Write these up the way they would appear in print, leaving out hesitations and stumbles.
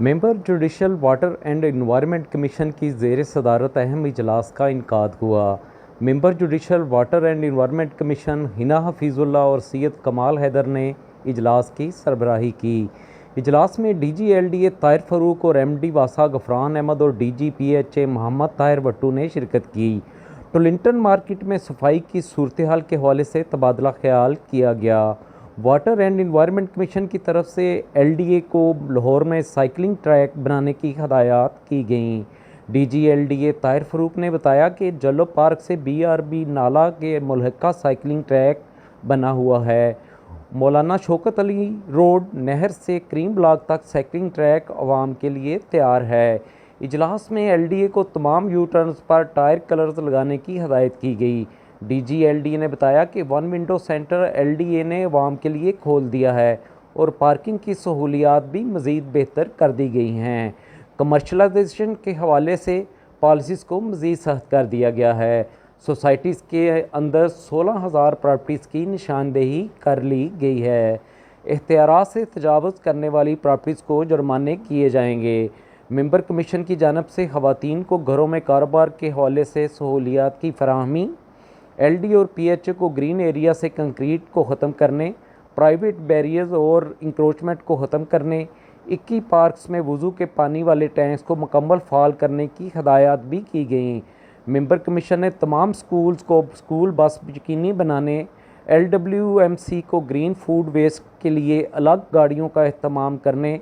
Member judicial water and environment commission की ज़ेर सदारत अहम इजलास का इनकाद हुआ। Member judicial water and environment commission Hina Hafeezullah और सैयद कमाल हैदर ने इजलास की सरबराही की। इजलास में DG LDA ताहिर फ़ारूक और MD वासा गफरान अहमद और DG PHA मोहम्मद ताहिर भट्टू ने शिरकत की। टोलिंगटन मार्केट में सफाई की सूरत हाल के हवाले से तबादला ख्याल किया गया। वाटर एंड इन्वायरमेंट कमीशन की तरफ से LDA को लाहौर में साइकिलिंग ट्रैक बनाने की हदायत की गईं। DG LDA ताहिर फ़ारूक ने बताया कि जल्लो पार्क से BRB नाला के मुल्हका साइकिलिंग ट्रैक बना हुआ है। मौलाना शौकत अली रोड नहर से क्रीम ब्लॉक तक साइकिलिंग ट्रैक आवाम के लिए तैयार है। इजलास में LDA को तमाम you turns per tyre colours लगाने की हदायत की गई। DG LDA ने बताया कि वन विंडो सेंटर LDA ने आवाम के लिए खोल दिया है और पार्किंग की सहूलियात भी मज़ीद बेहतर कर दी गई हैं। कमर्शलाइजेशन के हवाले से पॉलिसीज़ को मज़ीद सख्त कर दिया गया है। सोसाइटीज़ के अंदर 16,000 प्रॉपर्टीज़ की निशानदेही कर ली गई है। इख्तियारात से तजावुज़ करने वाली प्रॉपर्टीज़ को जुर्माने किए जाएंगे। मेंबर कमीशन की जानब से ख़वातीन को घरों में कारोबार के हवाले से सहूलियात की फराहमी, LD और PHA को ग्रीन एरिया से कंक्रीट को ख़त्म करने, प्राइवेट बैरियर्स और इंक्रोचमेंट को ख़त्म करने, 21 पार्क्स में वज़ू के पानी वाले टैंक्स को मुकम्मल फ़ाल करने की हदायत भी की गई। मेंबर कमीशन ने तमाम स्कूल्स को स्कूल बस यकीनी बनाने, LWMC को ग्रीन फूड वेस्ट के लिए अलग गाड़ियों का इस्तेमाल करने,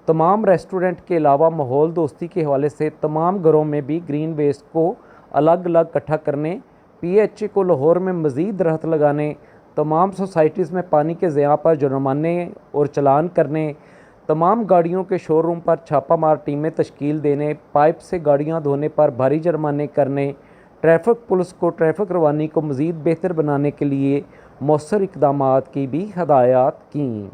तमाम रेस्टोरेंट के अलावा माहौल दोस्ती के हवाले से तमाम घरों में भी ग्रीन वेस्ट को अलग अलग इकट्ठा करने, PHA को लाहौर में मज़ीद दरख्त लगाने, तमाम सोसाइटीज़ में पानी के ज़िया पर जुर्माने और चलान करने, तमाम गाड़ियों के शोरूम पर छापामार टीमें तश्कील देने, पाइप से गाड़ियां धोने पर भारी जुर्माने करने, ट्रैफिक पुलिस को ट्रैफिक रवानी को मज़ीद बेहतर बनाने के लिए मौसर इक़दामात की भी हदायत की।